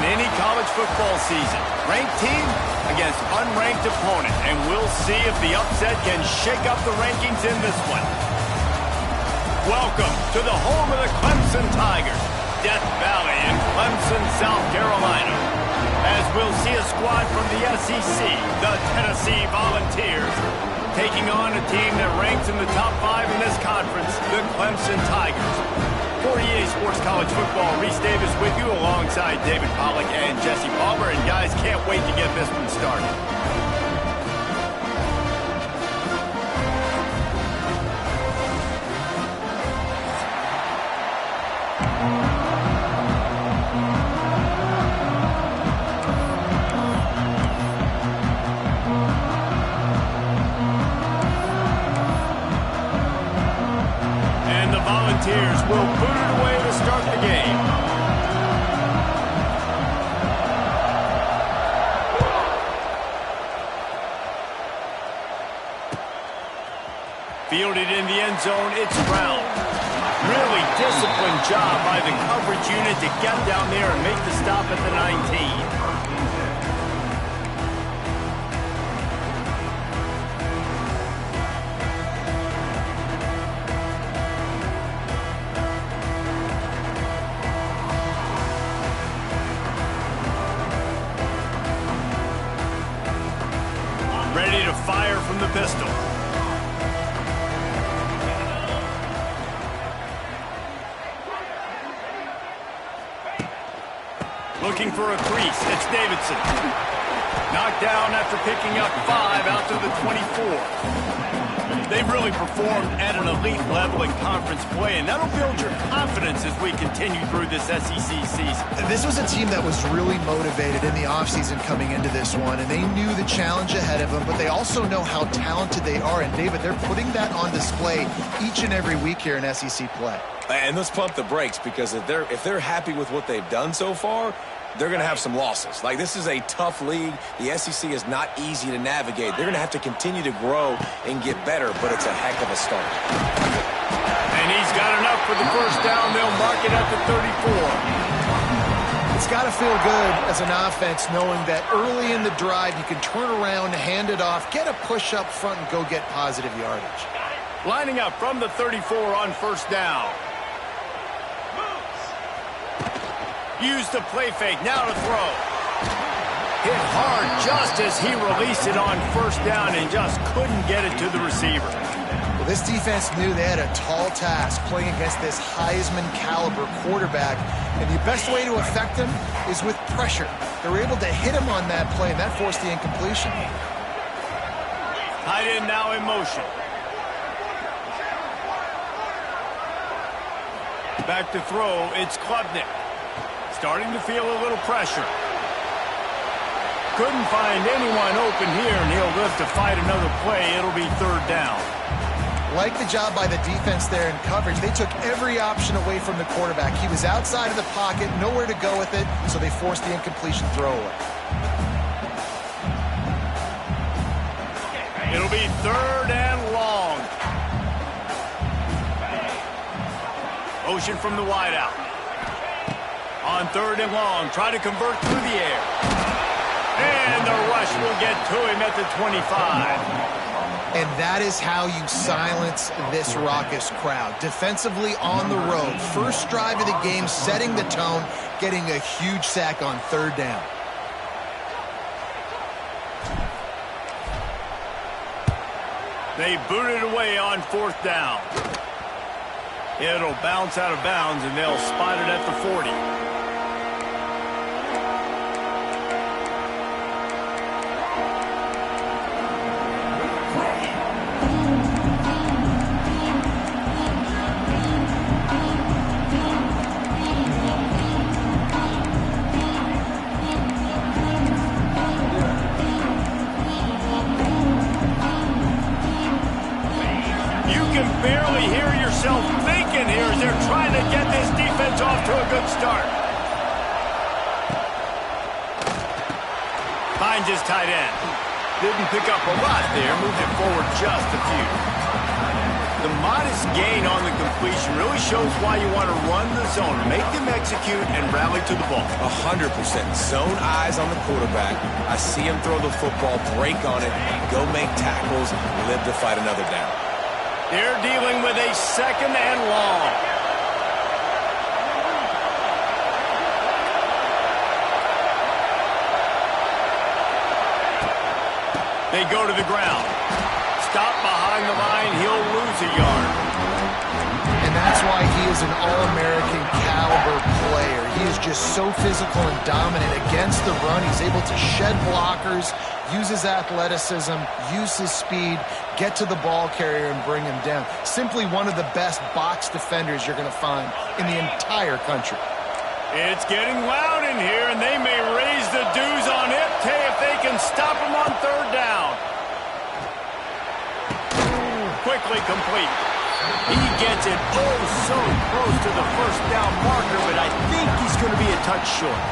any college football season. Ranked team against unranked opponent, and we'll see if the upset can shake up the rankings in this one. Welcome to the home of the Clemson Tigers, Death Valley in Clemson, South Carolina. As we'll see a squad from the SEC, the Tennessee Volunteers, taking on a team that ranks in the top 5 in this conference, the Clemson Tigers. For EA Sports College Football, Reese Davis with you alongside David Pollack and Jesse Palmer. And guys, can't wait to get this one started. Volunteers will put it away to start the game. Fielded in the end zone, it's Brown. Really disciplined job by the coverage unit to get down there and make the stop at the 19. Ready to fire from the pistol. Looking for a crease. It's Davidson. Knocked down after picking up 5 out to the 24. They've really performed at an elite level in conference play, and that'll build your confidence as we continue through this SEC season. This was a team that was really motivated in the offseason coming into this one, and they knew the challenge ahead of them, but they also know how talented they are. And, David, they're putting that on display each and every week here in SEC play. And let's pump the brakes, because if they're happy with what they've done so far, they're going to have some losses. Like, this is a tough league. The SEC is not easy to navigate. They're going to have to continue to grow and get better, but it's a heck of a start. And he's got enough for the first down. They'll mark it at the 34. It's got to feel good as an offense knowing that early in the drive you can turn around, hand it off, get a push up front, and go get positive yardage. Lining up from the 34 on first down. Use the play fake, now to throw. Hit hard just as he released it on first down and just couldn't get it to the receiver. Well, this defense knew they had a tall task playing against this Heisman caliber quarterback, and the best way to affect him is with pressure. They were able to hit him on that play, and that forced the incompletion. Tight end now in motion. Back to throw, it's Klubnik. Starting to feel a little pressure. Couldn't find anyone open here, and he'll live to fight another play. It'll be third down. Like the job by the defense there in coverage. They took every option away from the quarterback. He was outside of the pocket, nowhere to go with it, so they forced the incompletion throwaway. It'll be third and long. Motion from the wideout. On third and long, try to convert through the air. And the rush will get to him at the 25. And that is how you silence this raucous crowd. Defensively on the road. First drive of the game, setting the tone, getting a huge sack on third down. They boot it away on fourth down. It'll bounce out of bounds, and they'll spot it at the 40. Barely hear yourself thinking here as they're trying to get this defense off to a good start. Finds his tight end. Didn't pick up a lot there, moved it forward just a few. The modest gain on the completion really shows why you want to run the zone. Make them execute and rally to the ball. 100%. Zone eyes on the quarterback. I see him throw the football, break on it, go make tackles, live to fight another down. They're dealing with a second and long. They go to the ground. Stop behind the line, he'll lose a yard. And that's why he is an All-American caliber player. He is just so physical and dominant against the run. He's able to shed blockers, use his athleticism, use his speed, get to the ball carrier and bring him down. Simply one of the best box defenders you're going to find in the entire country. It's getting loud in here, and they may raise the dues on Iptay if they can stop him on third down. Quickly complete. He gets it so close to the first down marker, but I think he's going to be a touch short.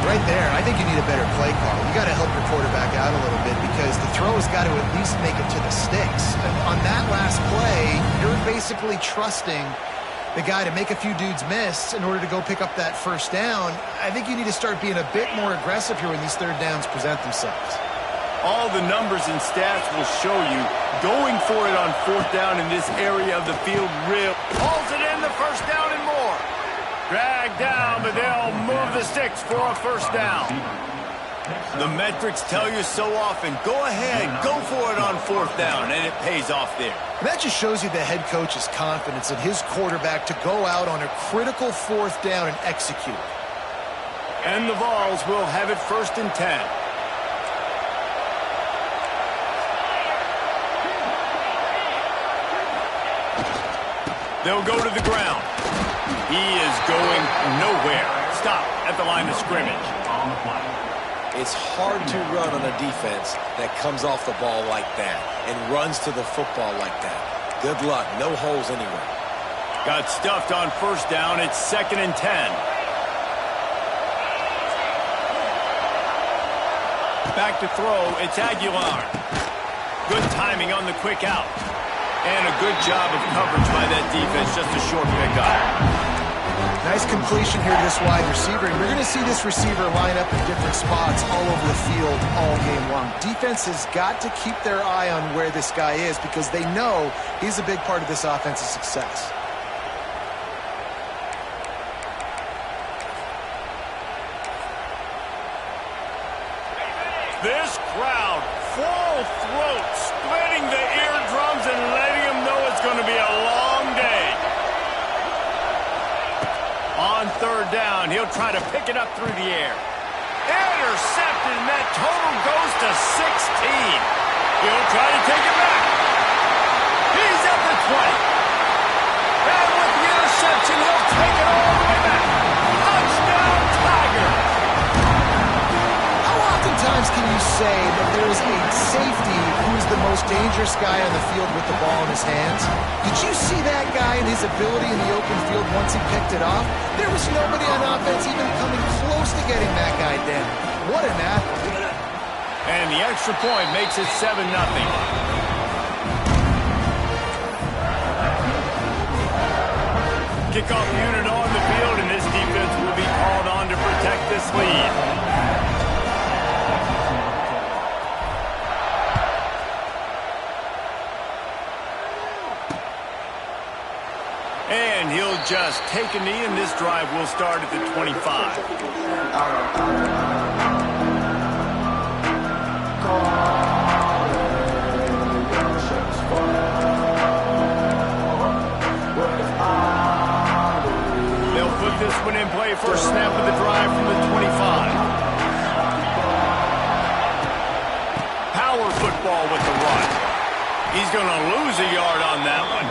Right there, I think you need a better play call. You got to help your quarterback out a little bit because the throw has got to at least make it to the sticks. And on that last play, you're basically trusting the guy to make a few dudes miss in order to go pick up that first down. I think you need to start being a bit more aggressive here when these third downs present themselves. All the numbers and stats will show you going for it on fourth down in this area of the field real. Pulls it in the first down and more. Drag down, but they'll move the sticks for a first down. The metrics tell you so often, go ahead, go for it on fourth down, and it pays off there. And that just shows you the head coach's confidence in his quarterback to go out on a critical fourth down and execute. And the Vols will have it 1st and 10. They'll go to the ground. He is going nowhere. Stop at the line of scrimmage. It's hard to run on a defense that comes off the ball like that and runs to the football like that. Good luck. No holes anywhere. Got stuffed on first down. It's 2nd and 10. Back to throw. It's Aguilar. Good timing on the quick out. And a good job of coverage by that defense. Just a short pickup. Nice completion here to this wide receiver. And you're going to see this receiver line up in different spots all over the field all game long. Defense has got to keep their eye on where this guy is because they know he's a big part of this offense's success. This crowd, full throat, splitting the eardrums and letting them know it's going to be a long day. On third down, he'll try to pick it up through the air. Intercepted, and that total goes to 16. He'll try to take it back. He's at the 20. And with the interception, he'll take it all the way back. Touchdown, Tiger. Times can you say that there is a safety who is the most dangerous guy on the field with the ball in his hands? Did you see that guy and his ability in the open field once he picked it off? There was nobody on offense even coming close to getting that guy down. What an athlete. And the extra point makes it 7-0. Kickoff unit on the field, and this defense will be called on to protect this lead. And he'll just take a knee, and this drive will start at the 25. They'll put this one in play for a snap of the drive from the 25. Power football with the run. He's going to lose a yard on that one.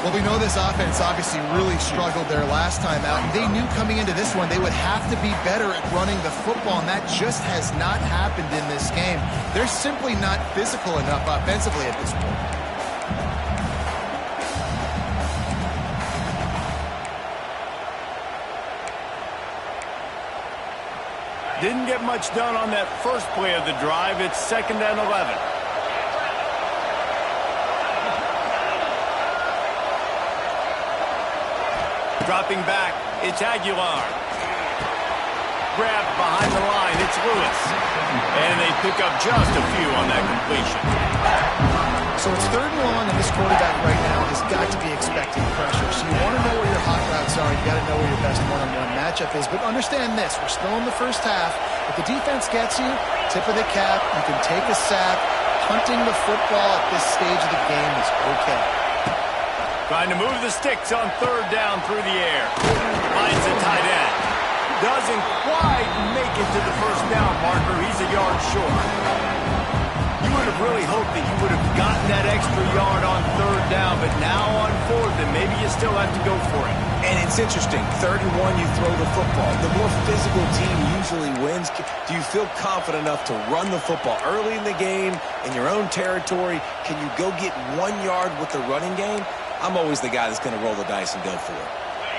Well, we know this offense obviously really struggled there last time out, and they knew coming into this one they would have to be better at running the football, and that just has not happened in this game. They're simply not physical enough offensively at this point. Didn't get much done on that first play of the drive. It's 2nd and 11. Dropping back, it's Aguilar. Grabbed behind the line, it's Lewis. And they pick up just a few on that completion. So it's 3rd and long, and this quarterback right now has got to be expecting pressure. So you want to know where your hot routes are. You got to know where your best one-on-one matchup is. But understand this, we're still in the first half. If the defense gets you, tip of the cap, you can take a sack. Punting the football at this stage of the game is okay. Trying to move the sticks on 3rd down through the air. Finds a tight end. Doesn't quite make it to the first down marker. He's a yard short. You would have really hoped that you would have gotten that extra yard on 3rd down, but now on 4th, and maybe you still have to go for it. And it's interesting. 3rd and 1, you throw the football. The more physical team usually wins. Do you feel confident enough to run the football early in the game, in your own territory? Can you go get 1 yard with the running game? I'm always the guy that's going to roll the dice and go for it.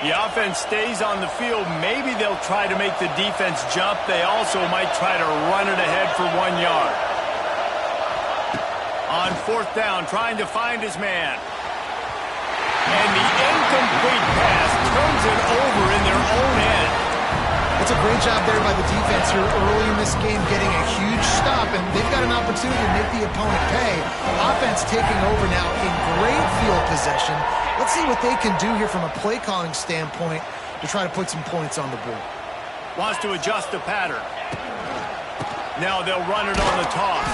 The offense stays on the field. Maybe they'll try to make the defense jump. They also might try to run it ahead for 1 yard. On 4th down, trying to find his man. And the incomplete pass turns it over in their own end. It's a great job there by the defense here early in this game, getting a huge stop, and they've got an opportunity to make the opponent pay. Offense taking over now in great field possession. Let's see what they can do here from a play calling standpoint to try to put some points on the board. Wants to adjust the pattern. Now they'll run it on the toss.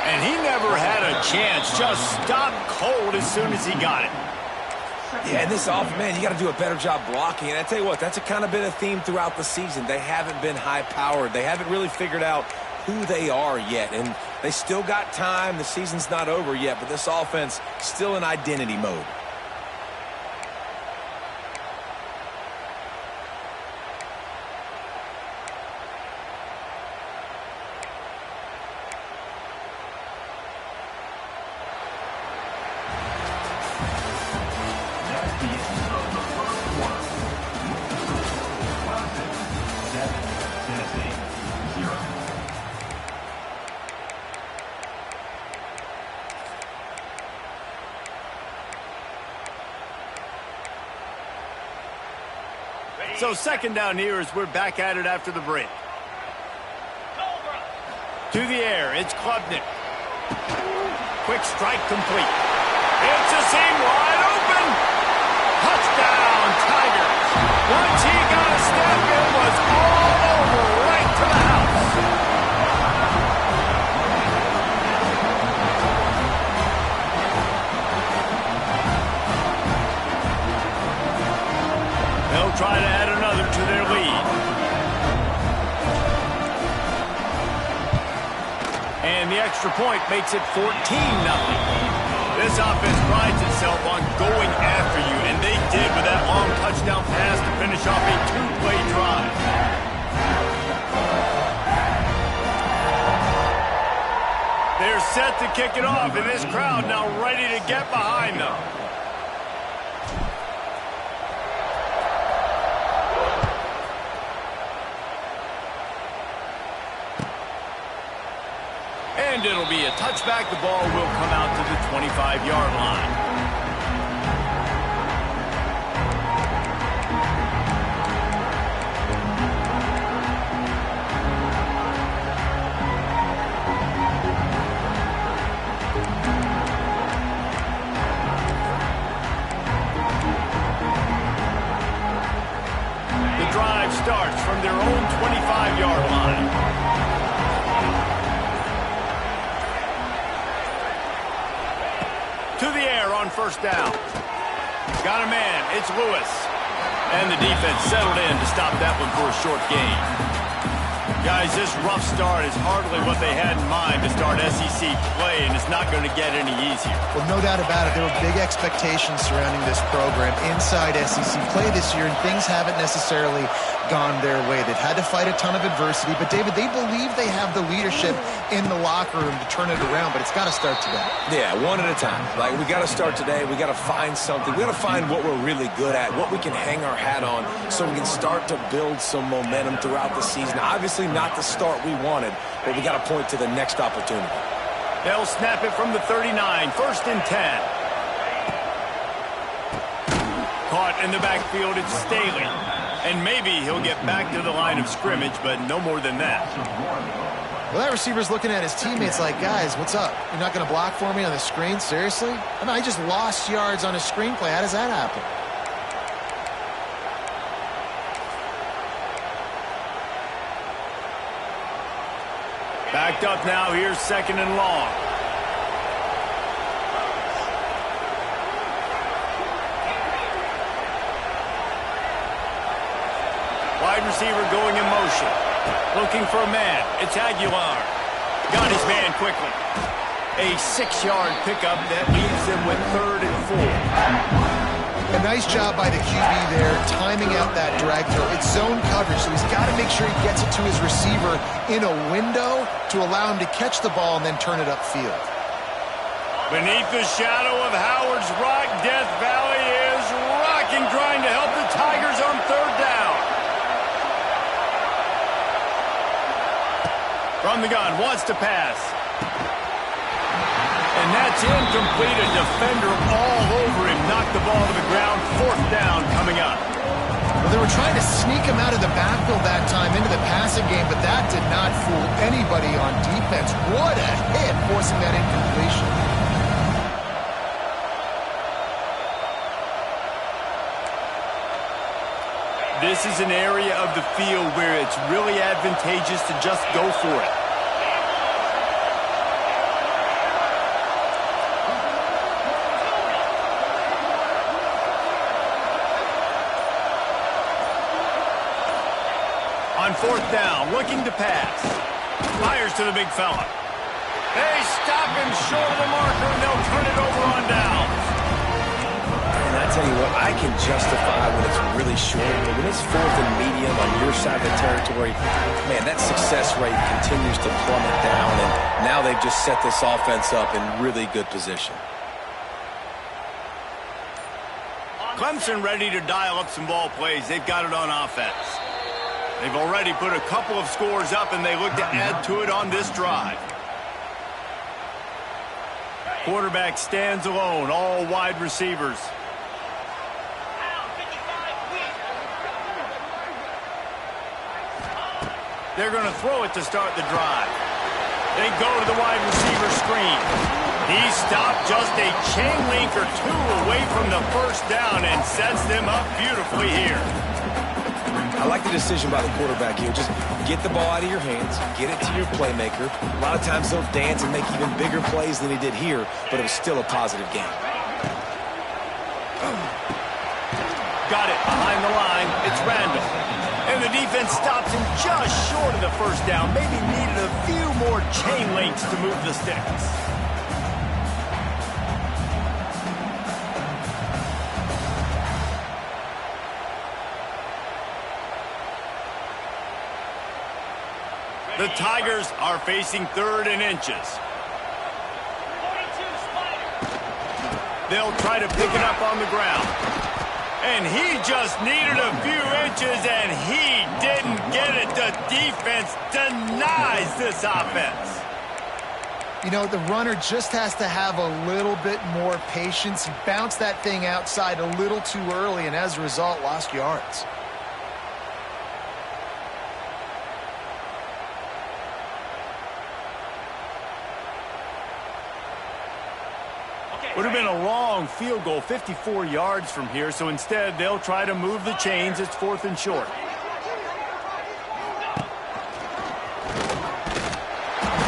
And he never had a chance. Just stopped cold as soon as he got it. Yeah, and this offense, man, you got to do a better job blocking. And I tell you what, that's kind of been a theme throughout the season. They haven't been high-powered. They haven't really figured out who they are yet. And they still got time. The season's not over yet, but this offense still in identity mode. So 2nd down here as we're back at it after the break. To the air, it's Klubnik. Quick strike complete. It's a seam wide open. Touchdown, Tigers. Once he got a step, it was all over right to the house. They'll try to add another to their lead. And the extra point makes it 14-0. This offense prides itself on going after you, and they did with that long touchdown pass to finish off a 2-play drive. They're set to kick it off, and this crowd now ready to get behind them. And it'll be a touchback. The ball will come out to the 25-yard line. The drive starts from their own 25-yard line. To the air on 1st down. Got a man. It's Lewis. And the defense settled in to stop that one for a short gain. Guys, this rough start is hardly what they had in mind to start SEC play, and it's not going to get any easier. Well, no doubt about it. There were big expectations surrounding this program inside SEC play this year, and things haven't necessarily gone their way. They've had to fight a ton of adversity, but, David, they believe they have the leadership in the locker room to turn it around, but it's got to start today. Yeah, one at a time. Like, we got to start today. We got to find something. We got to find what we're really good at, what we can hang our hat on, so we can start to build some momentum throughout the season. Obviously not the start we wanted, but we got to point to the next opportunity. They'll snap it from the 39, 1st and 10. Caught front. In the backfield, it's Staley. And maybe he'll get back to the line of scrimmage, but no more than that. Well, that receiver's looking at his teammates like, guys, what's up? You're not going to block for me on the screen? Seriously? I mean, I just lost yards on a screenplay. How does that happen? Backed up now. Here's 2nd and long. Wide receiver going in motion. Looking for a man. It's Aguilar. Got his man quickly. A 6-yard pickup that leaves them with 3rd and 4. A nice job by the QB there, timing out that drag throw. It's zone coverage, so he's got to make sure he gets it to his receiver in a window to allow him to catch the ball and then turn it upfield. Beneath the shadow of Howard's Rock, Death Valley is rocking, trying to help the Tigers on 3rd down. From the gun, wants to pass. And that's incomplete. A defender all over him. Knocked the ball to the ground. 4th down coming up. Well, they were trying to sneak him out of the backfield that time into the passing game, but that did not fool anybody on defense. What a hit, forcing that incompletion. This is an area of the field where it's really advantageous to just go for it. On 4th down, looking to pass. Fires to the big fella. They stop him short of the marker, and they'll turn it over on downs. And I tell you what, I can justify when it's really short, but when it's 4th and medium on your side of the territory, man, that success rate continues to plummet down, and now they've just set this offense up in really good position. Clemson ready to dial up some ball plays. They've got it on offense. They've already put a couple of scores up, and they look to add to it on this drive. Quarterback stands alone, all wide receivers. They're going to throw it to start the drive. They go to the wide receiver screen. He stopped just a chain link or 2 away from the 1st down and sets them up beautifully here. I like the decision by the quarterback here. Just get the ball out of your hands, get it to your playmaker. A lot of times they'll dance and make even bigger plays than he did here, but it was still a positive game. Got it behind the line. It's Randall. And the defense stops him just short of the 1st down. Maybe needed a few more chain links to move the sticks. The Tigers are facing 3rd and inches. They'll try to pick it up on the ground. And he just needed a few inches, and he didn't get it. The defense denies this offense. You know, the runner just has to have a little bit more patience. He bounced that thing outside a little too early, and as a result, lost yards. Would have been a long field goal, 54 yards from here, so instead they'll try to move the chains. It's 4th and short.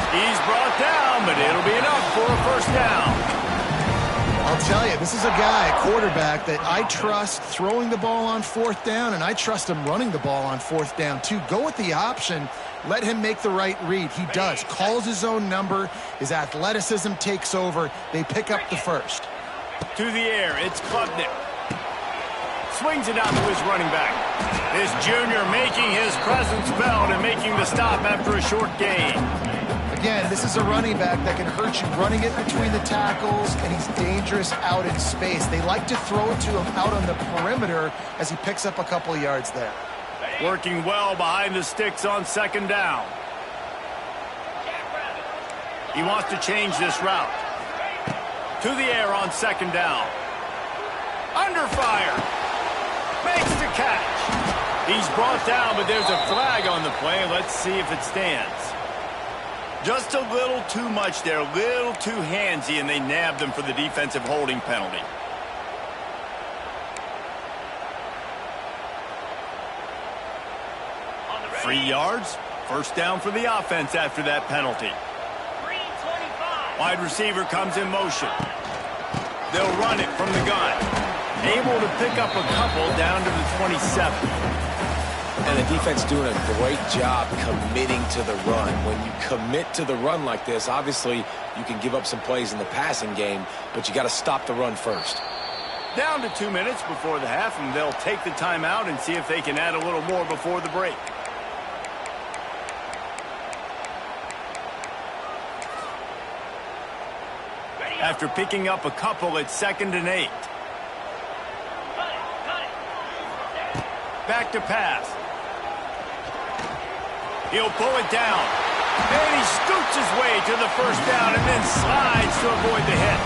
He's brought down, but it'll be enough for a 1st down. I'll tell you, this is a guy, a quarterback, that I trust throwing the ball on 4th down, and I trust him running the ball on 4th down, too. Go with the option. Let him make the right read. He does. Calls his own number. His athleticism takes over. They pick up the 1st. To the air, it's Klubnik. Swings it out to his running back. This junior making his presence felt and making the stop after a short gain. Again, this is a running back that can hurt you running it between the tackles, and he's dangerous out in space. They like to throw it to him out on the perimeter as he picks up a couple of yards there. Working well behind the sticks on 2nd down. He wants to change this route. To the air on 2nd down. Under fire. Makes the catch. He's brought down, but there's a flag on the play. Let's see if it stands. Just a little too much there, a little too handsy, and they nabbed him for the defensive holding penalty. On 3 yards, first down for the offense after that penalty. 325. Wide receiver comes in motion. They'll run it from the gun. Able to pick up a couple down to the 27. And the defense doing a great job committing to the run. When you commit to the run like this, obviously you can give up some plays in the passing game, but you got to stop the run first. Down to 2 minutes before the half, and they'll take the timeout and see if they can add a little more before the break. After picking up a couple, it's 2nd and 8. Back to pass. He'll pull it down. And he scoots his way to the first down and then slides to avoid the hit.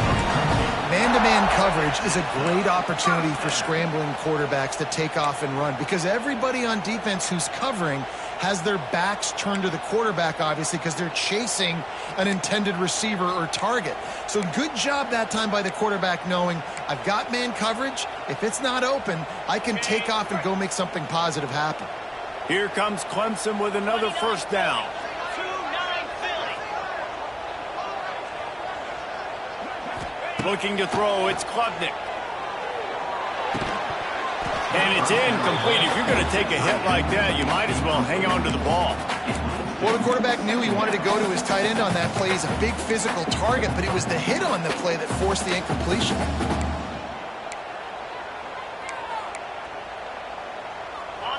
Man-to-man coverage is a great opportunity for scrambling quarterbacks to take off and run because everybody on defense who's covering has their backs turned to the quarterback, obviously, because they're chasing an intended receiver or target. So good job that time by the quarterback knowing I've got man coverage. If it's not open, I can take off and go make something positive happen. Here comes Clemson with another first down. Looking to throw, it's Klubnik. And it's incomplete. If you're going to take a hit like that, you might as well hang on to the ball. Well, the quarterback knew he wanted to go to his tight end on that play. He's a big physical target, but it was the hit on the play that forced the incompletion.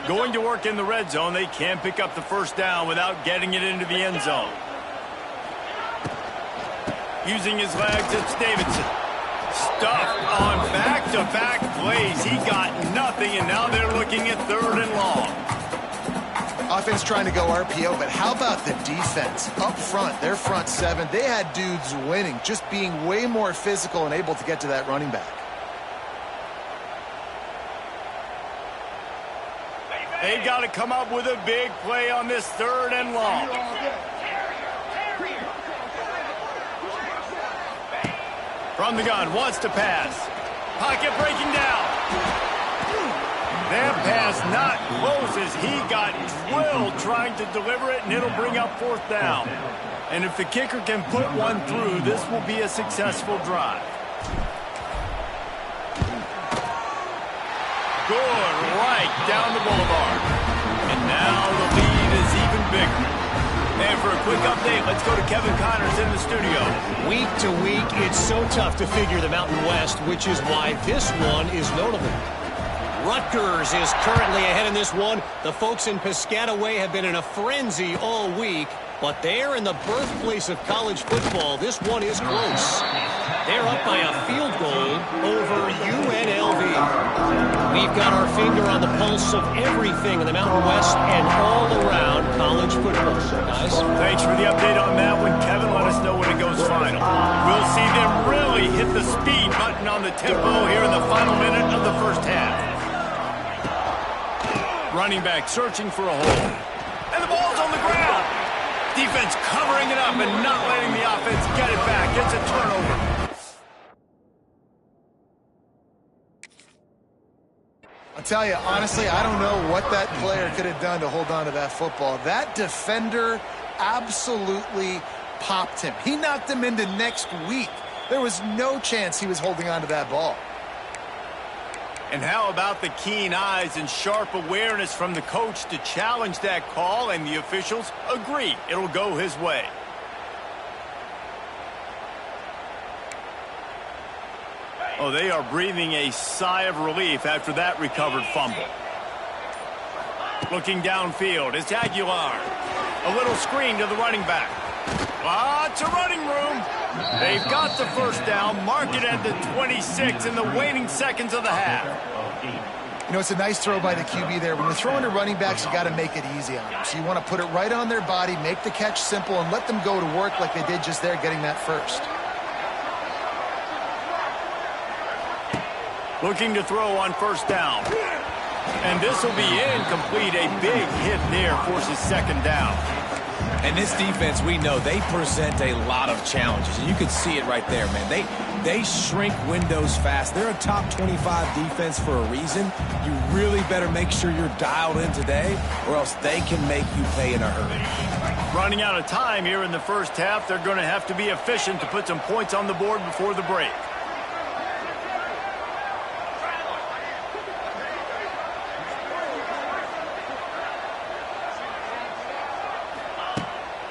Going to work in the red zone, they can't pick up the first down without getting it into the end zone. Using his legs, it's Davidson. Stuffed on back-to-back plays. He got nothing, and now they're looking at 3rd and long. Offense trying to go RPO, but how about the defense? Up front, their front 7, they had dudes winning, just being way more physical and able to get to that running back. They've got to come up with a big play on this 3rd and long. From the gun, wants to pass. Pocket breaking down. That pass not close as he got drilled trying to deliver it, and it'll bring up 4th down. And if the kicker can put one through, this will be a successful drive. Good right down the boulevard. And now the lead is even bigger. And for a quick update, let's go to Kevin Connors in the studio. Week to week, it's so tough to figure the Mountain West, which is why this one is notable. Rutgers is currently ahead in this one. The folks in Piscataway have been in a frenzy all week, but they're in the birthplace of college football. This one is close. They're up by a field goal over UNLV. We've got our finger on the pulse of everything in the Mountain West and all around college football. Guys, thanks for the update on that one, Kevin. Let us know when it goes final. We'll see them really hit the speed button on the tempo here in the final minute of the first half. Running back searching for a hole. And the ball's on the ground. Defense covering it up and not letting the offense get it back. It's a turnover. I'll tell you, honestly, I don't know what that player could have done to hold on to that football. That defender absolutely popped him. He knocked him into next week. There was no chance he was holding on to that ball. And how about the keen eyes and sharp awareness from the coach to challenge that call, and the officials agree it'll go his way. Oh, they are breathing a sigh of relief after that recovered fumble. Looking downfield, it's Aguilar. A little screen to the running back. Lots of running room. They've got the first down, mark it at the 26 in the waning seconds of the half. You know, it's a nice throw by the QB there. When you're throwing to running backs, you got to make it easy on them. So you want to put it right on their body, make the catch simple, and let them go to work like they did just there, getting that first. Looking to throw on first down. And this will be incomplete. A big hit there forces second down. And this defense, we know, they present a lot of challenges. And you can see it right there, man. They shrink windows fast. They're a top 25 defense for a reason. You really better make sure you're dialed in today, or else they can make you pay in a hurry. Running out of time here in the first half. They're going to have to be efficient to put some points on the board before the break.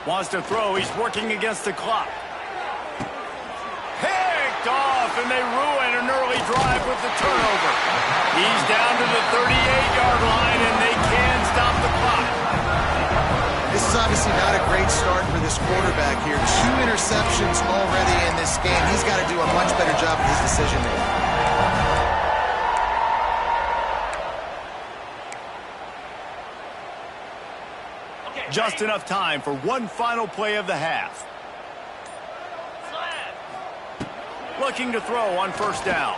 Wants to throw. He's working against the clock. Picked off, and they ruin an early drive with the turnover. He's down to the 38-yard line, and they can stop the clock. This is obviously not a great start for this quarterback here. 2 interceptions already in this game. He's got to do a much better job of his decision-making. Just enough time for one final play of the half. Looking to throw on first down.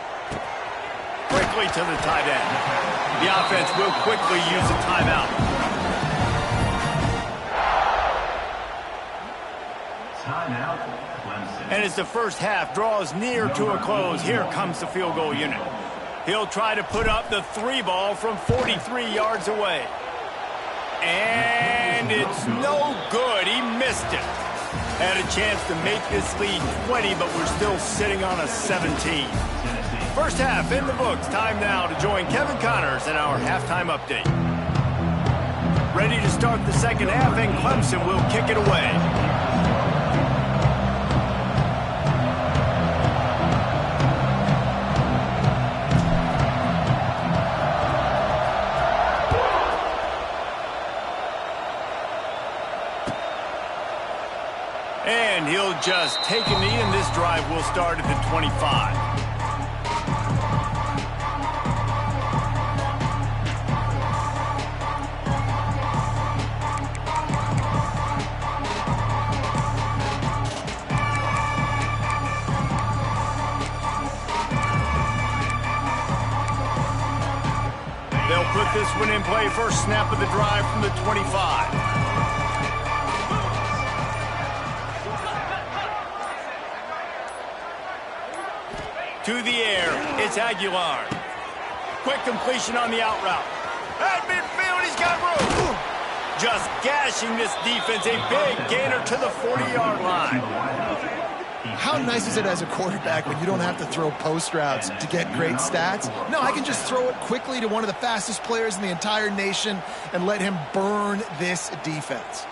Quickly to the tight end. The offense will quickly use a timeout. And as the first half draws near to a close, here comes the field goal unit. He'll try to put up the 3 ball from 43 yards away. And it's no good. He missed it. Had a chance to make this lead 20, but we're still sitting on a 17. First half in the books. Time now to join Kevin Connors in our halftime update. Ready to start the second half, and Clemson will kick it away. And he'll just take a knee, and this drive will start at the 25. They'll put this one in play. First snap of the drive from the 25. To the air, it's Aguilar. Quick completion on the out route. At midfield, he's got room. Just gashing this defense, a big gainer to the 40-yard line. How nice is it as a quarterback when you don't have to throw post routes to get great stats? No, I can just throw it quickly to one of the fastest players in the entire nation and let him burn this defense.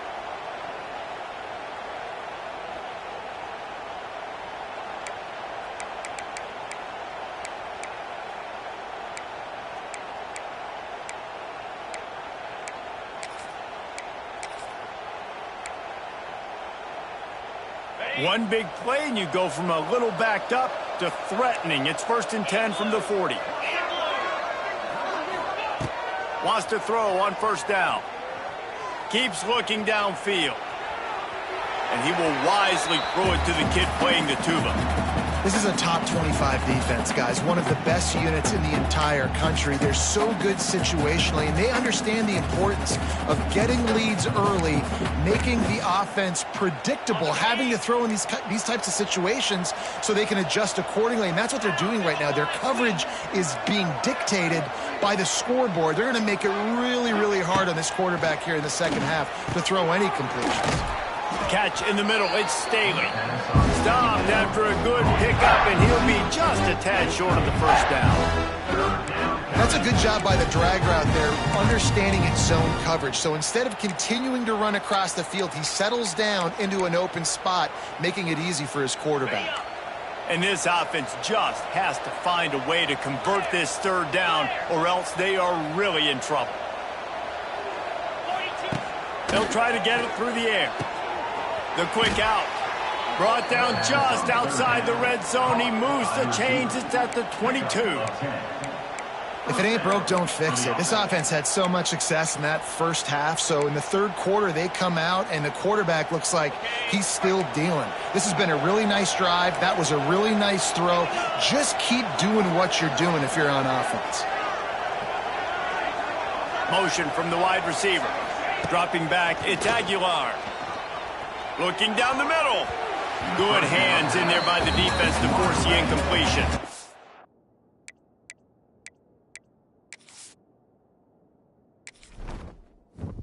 One big play, and you go from a little backed up to threatening. It's 1st and 10 from the 40. Wants to throw on first down. Keeps looking downfield. And he will wisely throw it to the kid playing the tuba. This is a top 25 defense, guys. One of the best units in the entire country. They're so good situationally, and they understand the importance of getting leads early, making the offense predictable, having to throw in these types of situations so they can adjust accordingly. And that's what they're doing right now. Their coverage is being dictated by the scoreboard. They're going to make it really, really hard on this quarterback here in the second half to throw any completions. Catch in the middle, it's Staley. Stopped after a good pickup, and he'll be just a tad short of the first down. That's a good job by the drag route there, understanding its zone coverage. So instead of continuing to run across the field, he settles down into an open spot, making it easy for his quarterback. And this offense just has to find a way to convert this third down, or else they are really in trouble. They'll try to get it through the air. The quick out. Brought down just outside the red zone. He moves the chains. It's at the 22. If it ain't broke, don't fix it. This offense had so much success in that first half. So in the third quarter, they come out, and the quarterback looks like he's still dealing. This has been a really nice drive. That was a really nice throw. Just keep doing what you're doing if you're on offense. Motion from the wide receiver. Dropping back, it's Aguilar. Looking down the middle. Good hands in there by the defense to force the incompletion.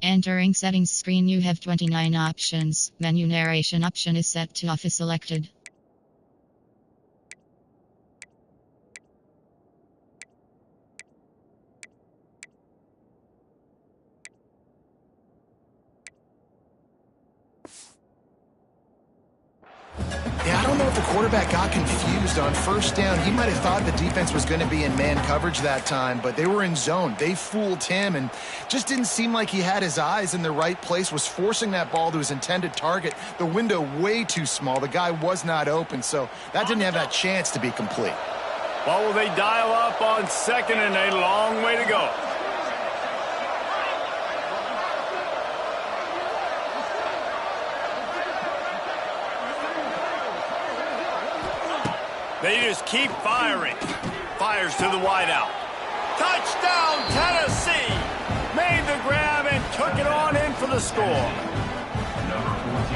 Entering settings screen, you have 29 options. Menu narration option is set to off is selected. Yeah, I don't know if the quarterback got confused on first down. He might have thought the defense was going to be in man coverage that time, but they were in zone. They fooled him and just didn't seem like he had his eyes in the right place, was forcing that ball to his intended target. The window way too small. The guy was not open, so that didn't have that chance to be complete. What will they dial up on second and a long way to go? They just keep firing. Fires to the wideout. Touchdown, Tennessee! Made the grab and took it on in for the score.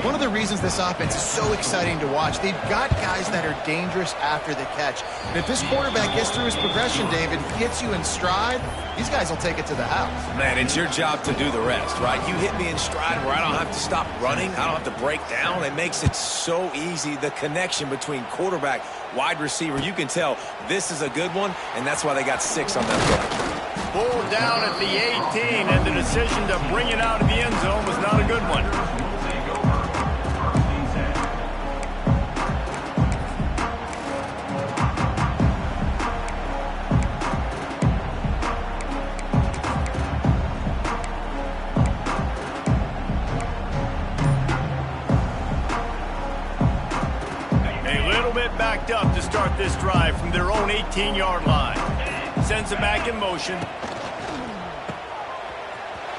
One of the reasons this offense is so exciting to watch, they've got guys that are dangerous after the catch. And if this quarterback gets through his progression, David, gets you in stride, these guys will take it to the house. Man, it's your job to do the rest, right? You hit me in stride where I don't have to stop running. I don't have to break down. It makes it so easy. The connection between quarterback, wide receiver, you can tell this is a good one, and that's why they got 6 on that play. Pulled down at the 18, and the decision to bring it out of the end zone was not a good one. Backed up to start this drive from their own 18-yard line. Sends it back in motion.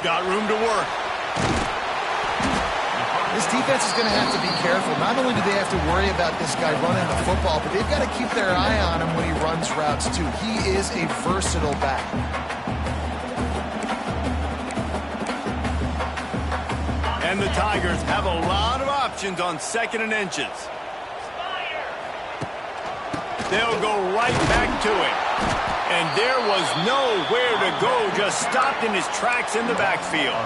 Got room to work. This defense is going to have to be careful. Not only do they have to worry about this guy running the football, but they've got to keep their eye on him when he runs routes too. He is a versatile back. And the Tigers have a lot of options on second and inches. They'll go right back to it. And there was nowhere to go, just stopped in his tracks in the backfield.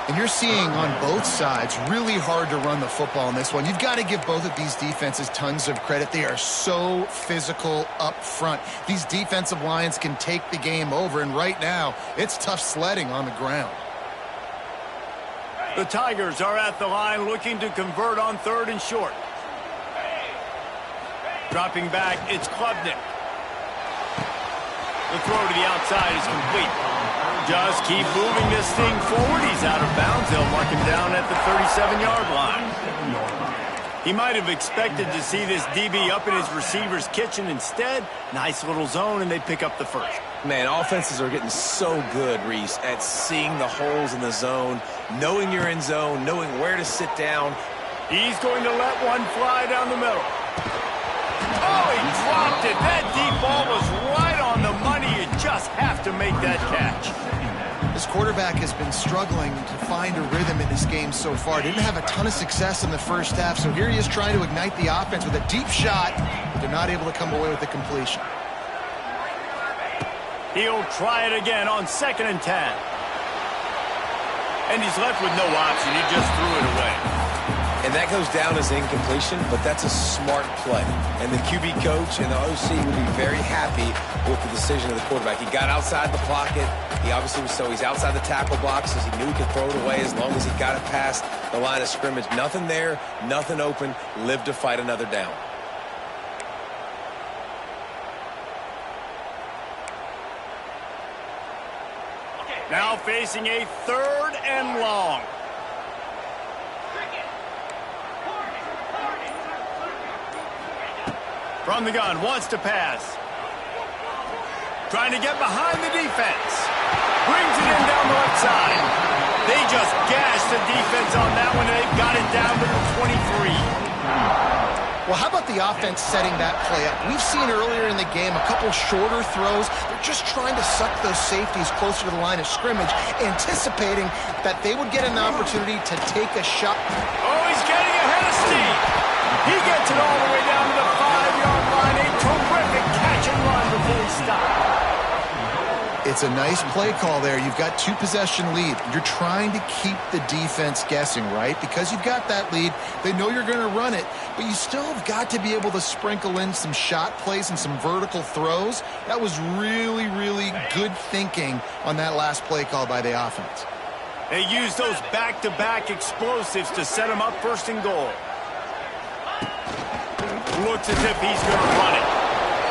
And you're seeing on both sides really hard to run the football in this one. You've got to give both of these defenses tons of credit. They are so physical up front. These defensive lines can take the game over, and right now, it's tough sledding on the ground. The Tigers are at the line looking to convert on 3rd and short. Dropping back, it's Klubnik. The throw to the outside is complete. Just keep moving this thing forward. He's out of bounds. They'll mark him down at the 37-yard line. He might have expected to see this DB up in his receiver's kitchen. Instead, nice little zone, and they pick up the first. Man, offenses are getting so good, Reese, at seeing the holes in the zone, knowing you're in zone, knowing where to sit down. He's going to let one fly down the middle. Oh, he dropped it. That deep ball was right on the money. You just have to make that catch. This quarterback has been struggling to find a rhythm in this game so far. Didn't have a ton of success in the first half, so here he is trying to ignite the offense with a deep shot, but they're not able to come away with the completion. He'll try it again on 2nd and 10. And he's left with no option. He just threw it away. And that goes down as incompletion, but that's a smart play. And the QB coach and the OC will be very happy with the decision of the quarterback. He got outside the pocket. He obviously was he's outside the tackle boxes. He knew he could throw it away as long as he got it past the line of scrimmage. Nothing there, nothing open. Live to fight another down. Now facing a 3rd and long. From the gun, wants to pass. Trying to get behind the defense. Brings it in down the left side. They just gashed the defense on that one, and they've got it down to the 23. Well, how about the offense setting that play up? We've seen earlier in the game a couple shorter throws. They're just trying to suck those safeties closer to the line of scrimmage, anticipating that they would get an opportunity to take a shot. Oh, he's getting ahead of steam. He gets it all the way down to the 5-yard line. A terrific catch and run before he stopped. It's a nice play call there. You've got 2-possession lead. You're trying to keep the defense guessing, right? Because you've got that lead. They know you're going to run it, but you still have got to be able to sprinkle in some shot plays and some vertical throws. That was really, really good thinking on that last play call by the offense. They use those back-to-back explosives to set him up first and goal. Looks as if he's going to run it.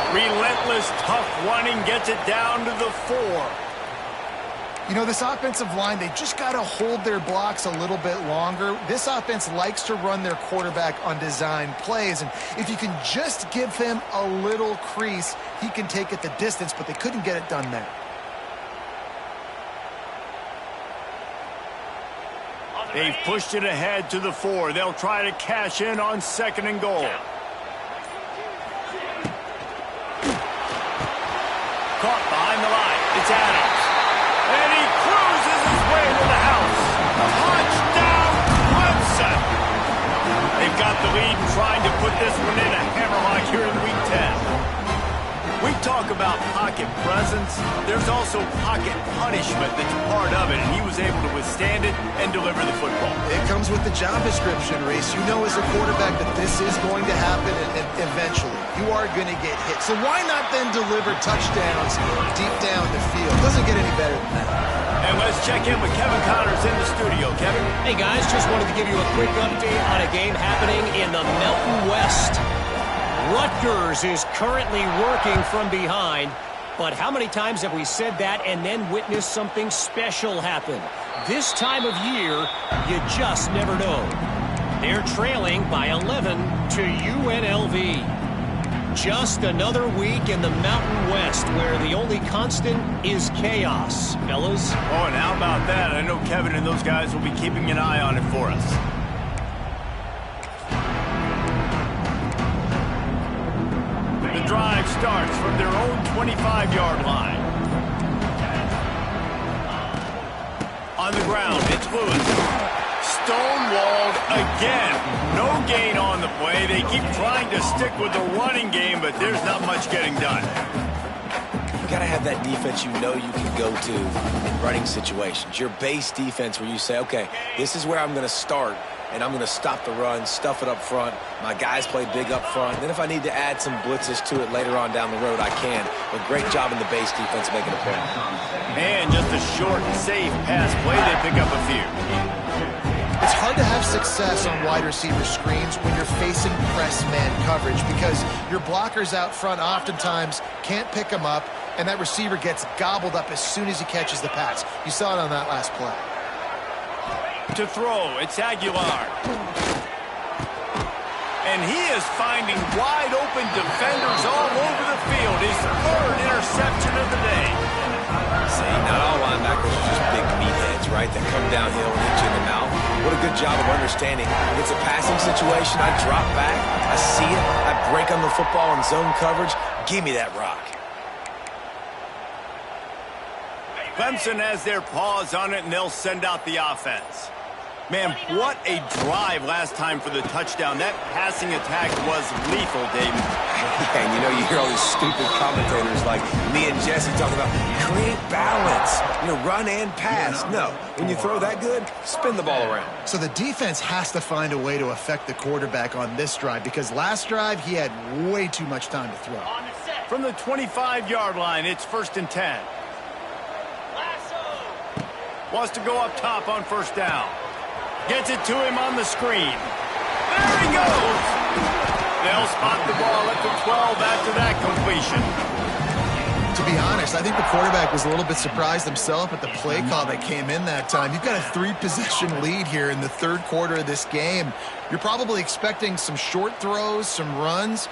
Relentless, tough running gets it down to the 4. You know, this offensive line, they just got to hold their blocks a little bit longer. This offense likes to run their quarterback on design plays, and if you can just give him a little crease, he can take it the distance, but they couldn't get it done there. They've pushed it ahead to the 4. They'll try to cash in on 2nd and goal. Caught behind the line. It's Adams. And he cruises his way to the house. Touchdown, Clemson. They've got the lead and trying to put this one in a hammerlock here in Week 10. We talk about pocket presence. There's also pocket punishment that's part of it, and he was able to withstand it and deliver the football. It comes with the job description, Reese. You know as a quarterback that this is going to happen and eventually. You are going to get hit. So why not then deliver touchdowns deep down the field? Doesn't get any better than that. And let's check in with Kevin Connors in the studio. Kevin? Hey, guys, just wanted to give you a quick update on a game happening in the Mountain West. Rutgers is currently working from behind, but how many times have we said that and then witnessed something special happen? This time of year, you just never know. They're trailing by 11 to UNLV. Just another week in the Mountain West where the only constant is chaos, fellas. Oh, and how about that? I know Kevin and those guys will be keeping an eye on it for us. The drive starts from their own 25-yard line. On the ground, it's Lewis. Stonewalled again. No gain on the play. They keep trying to stick with the running game, but there's not much getting done. You got to have that defense you know you can go to in running situations. Your base defense where you say, okay, this is where I'm going to start, and I'm going to stop the run, stuff it up front. My guys play big up front. Then if I need to add some blitzes to it later on down the road, I can. But great job in the base defense making a play. And just a short and safe pass play, they pick up a few. It's hard to have success on wide receiver screens when you're facing press man coverage because your blockers out front oftentimes can't pick them up, and that receiver gets gobbled up as soon as he catches the pass. You saw it on that last play. To throw, it's Aguilar. And he is finding wide open defenders all over the field. His 3rd interception of the day. See, not all linebackers are just big meatheads, right, that come downhill and hit you in the mouth. What a good job of understanding. It's a passing situation. I drop back. I see it. I break on the football in zone coverage. Give me that rock. Clemson has their paws on it, and they'll send out the offense. Man, what a drive last time for the touchdown. That passing attack was lethal, David. Yeah, and you know, you hear all these stupid commentators like me and Jesse talking about create balance, you know, run and pass. No, when you throw that good, spin the ball around. So the defense has to find a way to affect the quarterback on this drive because last drive he had way too much time to throw. From the 25-yard line, it's 1st and 10. Wants to go up top on 1st down. Gets it to him on the screen. There he goes. They'll spot the ball at the 12 after that completion. To be honest, I think the quarterback was a little bit surprised himself at the play call that came in that time. You've got a 3-possession lead here in the 3rd quarter of this game. You're probably expecting some short throws, some runs.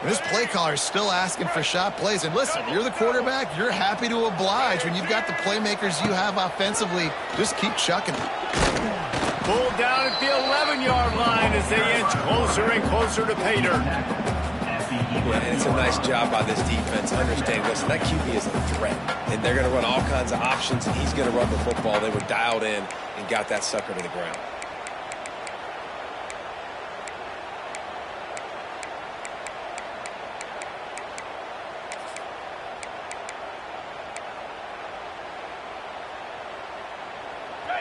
And this play caller is still asking for shot plays. And listen, you're the quarterback. You're happy to oblige. When you've got the playmakers you have offensively, just keep chucking them. Pulled down at the 11-yard line, line as they inch closer and closer to pay dirt. Yeah, and it's a nice job by this defense understanding, listen, that QB is a threat, and they're going to run all kinds of options, and he's going to run the football. They were dialed in and got that sucker to the ground.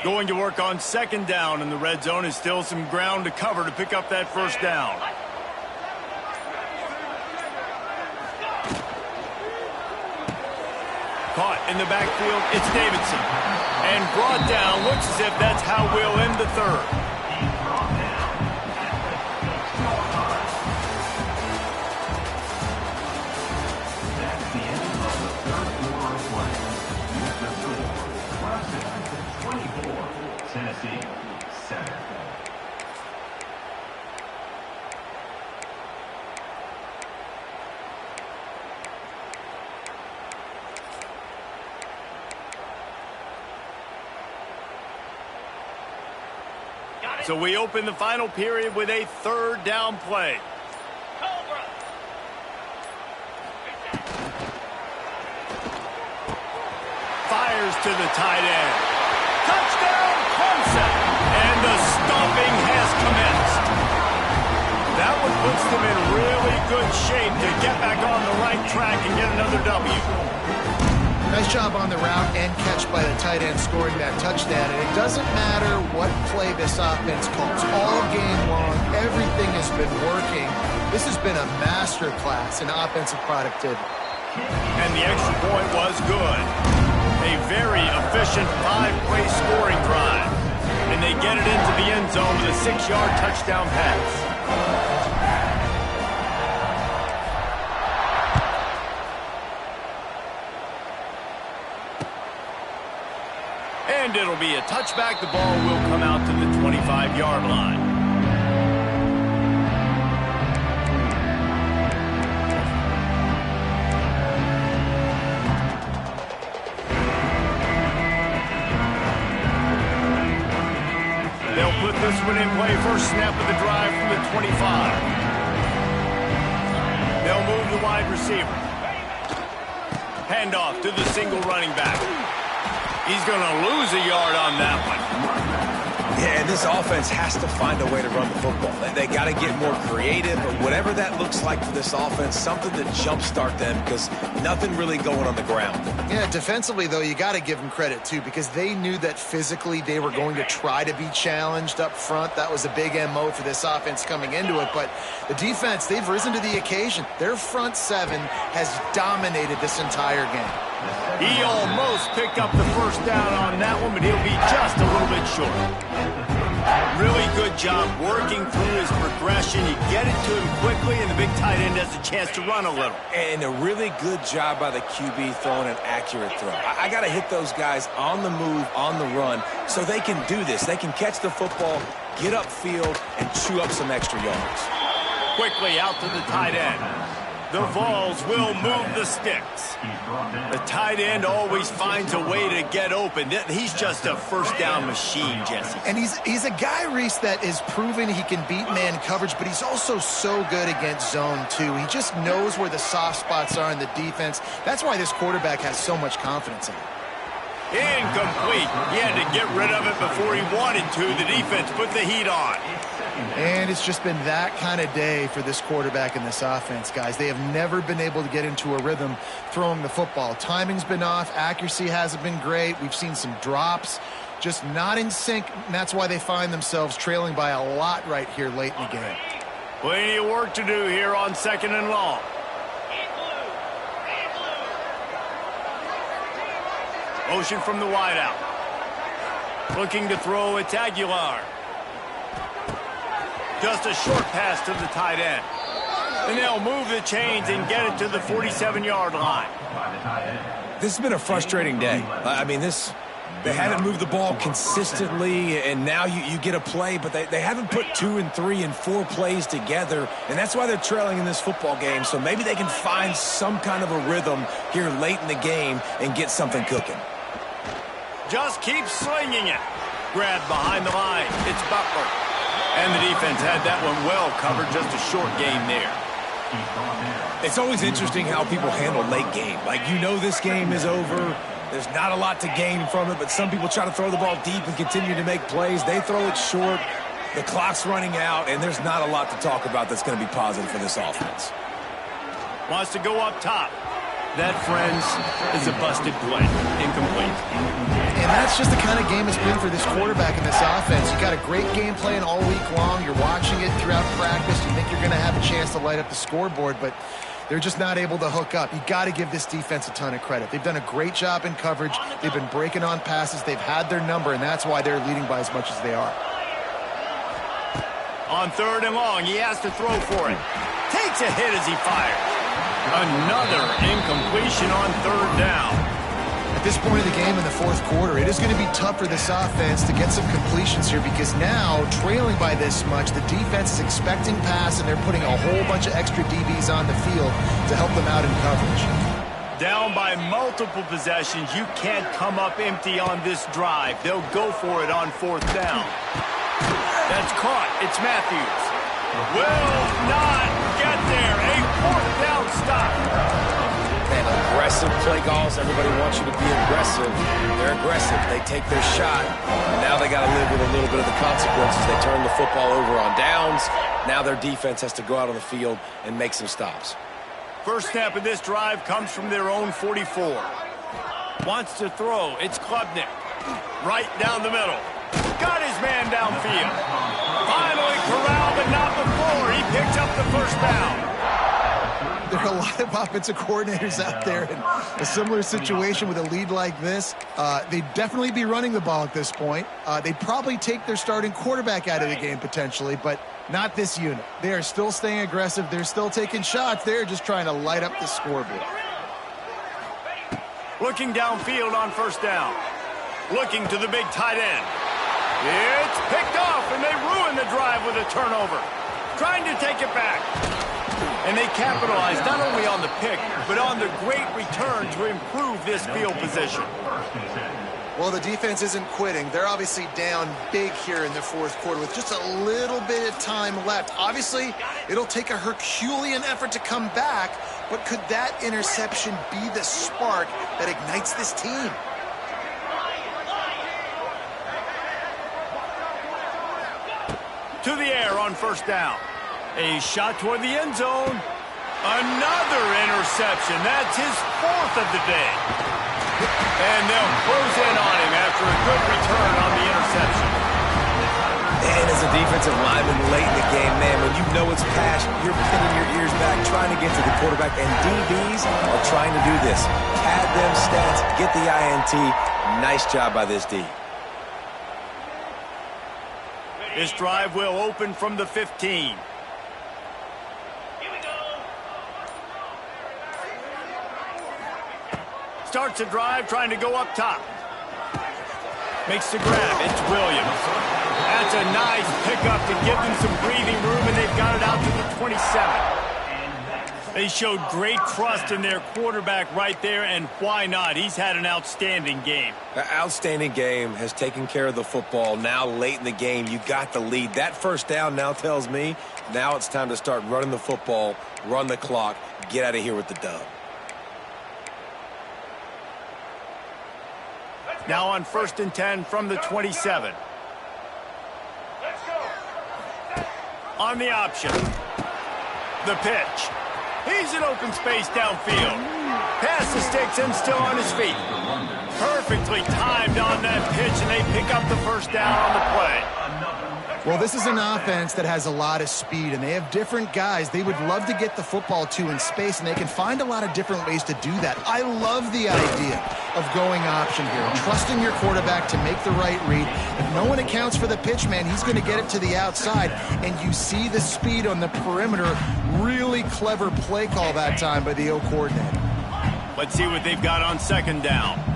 Going to work on second down in the red zone is still some ground to cover to pick up that first down. Caught in the backfield, it's Davidson. And brought down, looks as if that's how we'll end the third. That's the end of the third quarter of play. The score, Washington 24, Tennessee 7. So we open the final period with a third down play. Fires to the tight end. Touchdown, Clemson! And the stomping has commenced. That one puts them in really good shape to get back on the right track and get another W. Nice job on the route and catch by the tight end scoring that touchdown. And it doesn't matter what play this offense calls. All game long, everything has been working. This has been a masterclass in offensive productivity. And the extra point was good. A very efficient 5-play scoring drive. And they get it into the end zone with a 6-yard touchdown pass. And it'll be a touchback. The ball will come out to the 25-yard line. They'll put this one in play. First snap of the drive from the 25. They'll move the wide receiver. Handoff to the single running back. He's going to lose a yard on that one. Yeah, and this offense has to find a way to run the football. They got to get more creative, or whatever that looks like for this offense, something to jumpstart them, because nothing really going on the ground. Yeah, defensively, though, you got to give them credit, too, because they knew that physically they were going to try to be challenged up front. That was a big MO for this offense coming into it. But the defense, they've risen to the occasion. Their front seven has dominated this entire game. He almost picked up the first down on that one, but he'll be just a little bit short. Really good job working through his progression. You get it to him quickly, and the big tight end has a chance to run a little. And a really good job by the QB throwing an accurate throw. I got to hit those guys on the move, on the run, so they can do this. They can catch the football, get upfield, and chew up some extra yards. Quickly out to the tight end. The Vols will move the sticks. The tight end always finds a way to get open. He's just a first down machine, Jesse. And he's a guy, Reese, that is proven he can beat man coverage, but he's also so good against zone, too. He just knows where the soft spots are in the defense. That's why this quarterback has so much confidence in him. Incomplete. He had to get rid of it before he wanted to. The defense put the heat on. And it's just been that kind of day for this quarterback and this offense, guys. They have never been able to get into a rhythm throwing the football. Timing's been off. Accuracy hasn't been great. We've seen some drops, just not in sync. And that's why they find themselves trailing by a lot right here late in the game. Plenty of work to do here on second and long. Motion from the wideout. Looking to throw, it's Aguilar. Just a short pass to the tight end. And they'll move the chains and get it to the 47-yard line. This has been a frustrating day. I mean, they haven't moved the ball consistently, and now you get a play, but they haven't put 2 and 3 and 4 plays together, and that's why they're trailing in this football game. So maybe they can find some kind of a rhythm here late in the game and get something cooking. Just keep slinging it. Grabbed behind the line. It's Butler. And the defense had that one well covered, just a short game there. It's always interesting how people handle late game. Like, you know this game is over. There's not a lot to gain from it, but some people try to throw the ball deep and continue to make plays. They throw it short. The clock's running out, and there's not a lot to talk about that's going to be positive for this offense. Wants to go up top. That, friends, is a busted play. Incomplete. And that's just the kind of game it's been for this quarterback in this offense. You got a great game plan all week long. You're watching it throughout practice. You think you're going to have a chance to light up the scoreboard, but they're just not able to hook up. You got to give this defense a ton of credit. They've done a great job in coverage. They've been breaking on passes. They've had their number, and that's why they're leading by as much as they are. On 3rd and long, he has to throw for it. Takes a hit as he fires. Another incompletion on 3rd down. At this point of the game in the 4th quarter, it is going to be tough for this offense to get some completions here because now, trailing by this much, the defense is expecting pass and they're putting a whole bunch of extra DBs on the field to help them out in coverage. Down by multiple possessions, you can't come up empty on this drive. They'll go for it on 4th down. That's caught. It's Matthews. Will not get there. A 4th down stop. And aggressive play calls. Everybody wants you to be aggressive. They're aggressive. They take their shot. Now they got to live with a little bit of the consequences. They turn the football over on downs. Now their defense has to go out on the field and make some stops. First snap of this drive comes from their own 44. Wants to throw. It's Klubnik. Right down the middle. Got his man downfield. Finally corralled, but not before. He picked up the first down. There are a lot of offensive coordinators out there in a similar situation with a lead like this. They'd definitely be running the ball at this point. They'd probably take their starting quarterback out of the game potentially, but not this unit. They are still staying aggressive. They're still taking shots. They're just trying to light up the scoreboard. Looking downfield on 1st down. Looking to the big tight end. It's picked off, and they ruin the drive with a turnover. Trying to take it back. And they capitalize not only on the pick, but on the great return to improve this field position. Well, the defense isn't quitting. They're obviously down big here in the 4th quarter with just a little bit of time left. Obviously, it'll take a Herculean effort to come back, but could that interception be the spark that ignites this team? To the air on 1st down. A shot toward the end zone. Another interception. That's his 4th of the day. And they'll close in on him after a good return on the interception. And as a defensive lineman late in the game, man, when you know it's past, you're pinning your ears back, trying to get to the quarterback, and DBs are trying to do this. Pad them stats, get the INT. Nice job by this D. This drive will open from the 15. Starts a drive trying to go up top. Makes the grab. It's Williams. That's a nice pickup to give them some breathing room, and they've got it out to the 27. They showed great trust in their quarterback right there, and why not? He's had an outstanding game. An outstanding game, has taken care of the football. Now late in the game, you got the lead. That 1st down now tells me now it's time to start running the football, run the clock, get out of here with the dub. Now on 1st and 10 from the 27. On the option. The pitch. He's in open space downfield. Pass the sticks and still on his feet. Perfectly timed on that pitch, and they pick up the 1st down on the play. Well, this is an offense that has a lot of speed, and they have different guys they would love to get the football to in space, and they can find a lot of different ways to do that. I love the idea of going option here, trusting your quarterback to make the right read. If no one accounts for the pitch, man, he's going to get it to the outside, and you see the speed on the perimeter. Really clever play call that time by the O coordinator. Let's see what they've got on 2nd down.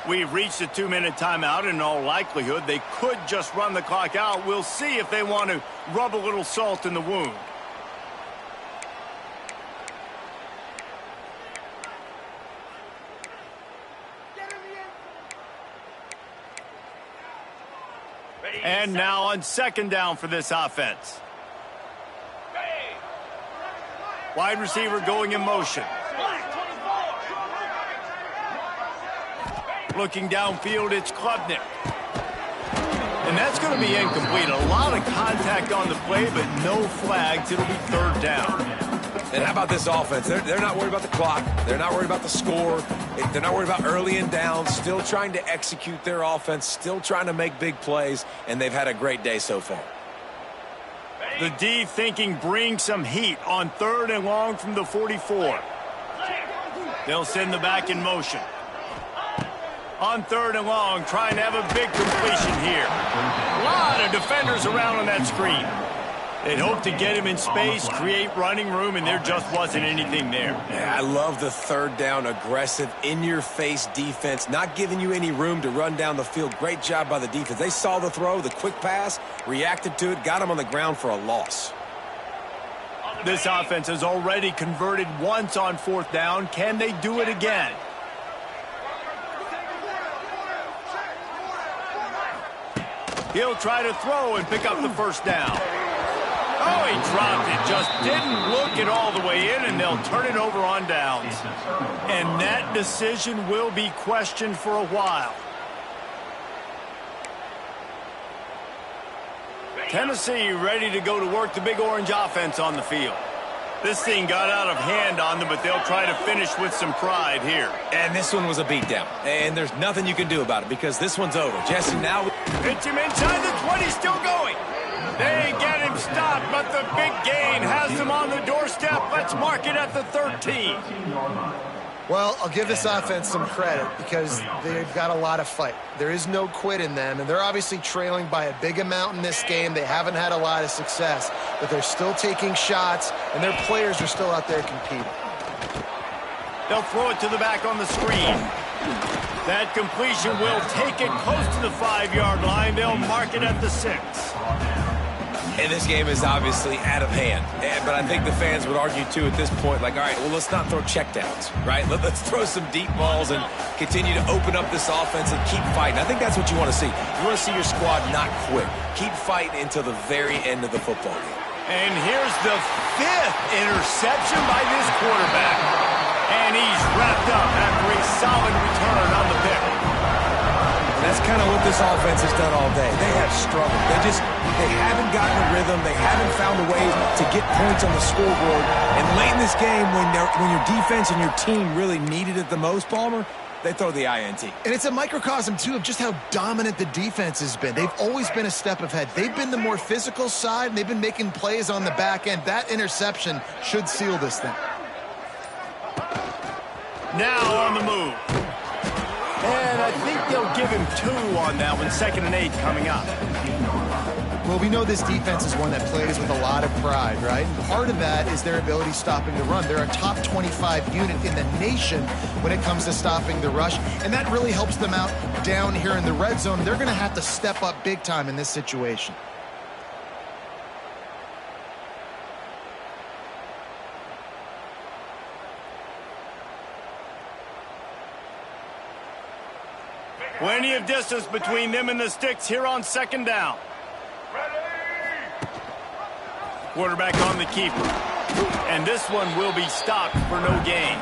We've reached a 2-minute timeout. In all likelihood, they could just run the clock out. We'll see if they want to rub a little salt in the wound. And now on second down for this offense. Wide receiver going in motion. Looking downfield, it's Klubnik. And that's going to be incomplete. A lot of contact on the play, but no flags. It'll be third down. And how about this offense? They're not worried about the clock. They're not worried about the score. They're not worried about early and down. Still trying to execute their offense. Still trying to make big plays. And they've had a great day so far. The D thinking bring some heat on third and long from the 44. They'll send the back in motion. On third and long, trying to have a big completion here. A lot of defenders around on that screen. They'd hope to get him in space, create running room, and there just wasn't anything there. Yeah, I love the third down, aggressive, in-your-face defense, not giving you any room to run down the field. Great job by the defense. They saw the throw, the quick pass, reacted to it, got him on the ground for a loss. This offense has already converted once on fourth down. Can they do it again? He'll try to throw and pick up the first down. Oh, he dropped it. Just didn't look it all the way in, and they'll turn it over on downs. And that decision will be questioned for a while. Tennessee ready to go to work the Big Orange offense on the field. This thing got out of hand on them, but they'll try to finish with some pride here. And this one was a beatdown. And there's nothing you can do about it because this one's over. Jesse, now... Hits him inside the 20, still going. They get him stopped, but the big gain has him on the doorstep. Let's mark it at the 13. Well, I'll give this offense some credit because they've got a lot of fight. There is no quit in them, and they're obviously trailing by a big amount in this game. They haven't had a lot of success, but they're still taking shots, and their players are still out there competing. They'll throw it to the back on the screen. That completion will take it close to the 5-yard line. They'll mark it at the 6. And this game is obviously out of hand. But I think the fans would argue, too, at this point, like, all right, well, let's not throw checkdowns, right? Let's throw some deep balls and continue to open up this offense and keep fighting. I think that's what you want to see. You want to see your squad not quit. Keep fighting until the very end of the football game. And here's the 5th interception by this quarterback. And he's wrapped up after a solid return on the pick. That's kind of what this offense has done all day. They have struggled. They haven't gotten a rhythm. They haven't found a way to get points on the scoreboard. And late in this game, when your defense and your team really needed it the most, Palmer, they throw the INT. And it's a microcosm, too, of just how dominant the defense has been. They've always been a step ahead. They've been the more physical side, and they've been making plays on the back end. That interception should seal this thing. Now on the move. And I think they'll give him 2 on that one. 2nd and 8 coming up. Well, we know this defense is one that plays with a lot of pride, right? And part of that is their ability stopping the run. They're a top 25 unit in the nation when it comes to stopping the rush, and that really helps them out down here in the red zone. They're going to have to step up big time in this situation. Plenty of distance between them and the sticks here on 2nd down. Quarterback on the keeper. And this one will be stopped for no gain.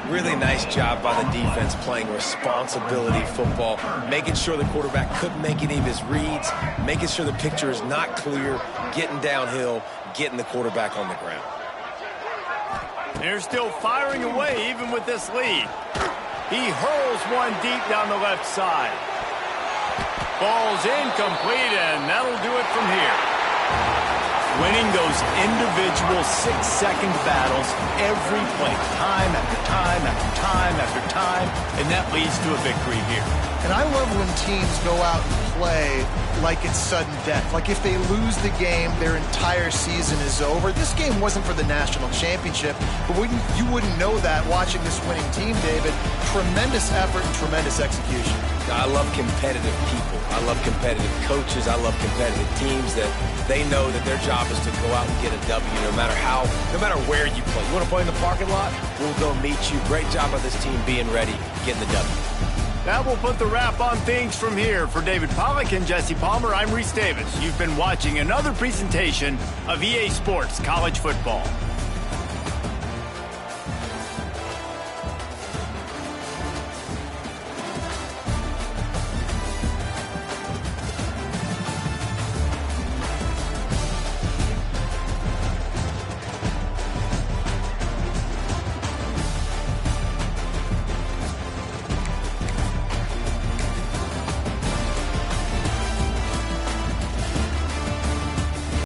Really nice job by the defense playing responsibility football, making sure the quarterback couldn't make any of his reads, making sure the picture is not clear, getting downhill, getting the quarterback on the ground. They're still firing away even with this lead. He hurls one deep down the left side. Ball's incomplete, and that'll do it from here. Winning those individual 6-second battles every play, time after time after time after time, and that leads to a victory here. And I love when teams go out and play like it's sudden death. Like if they lose the game, their entire season is over. This game wasn't for the national championship, but you wouldn't know that watching this winning team, David. Tremendous effort and tremendous execution. I love competitive people. I love competitive coaches. I love competitive teams that they know that their job is to go out and get a W no matter where you play. You want to play in the parking lot? We'll go meet you. Great job by this team being ready, getting the W. That will put the wrap on things from here. For David Pollack and Jesse Palmer, I'm Reese Davis. You've been watching another presentation of EA Sports College Football.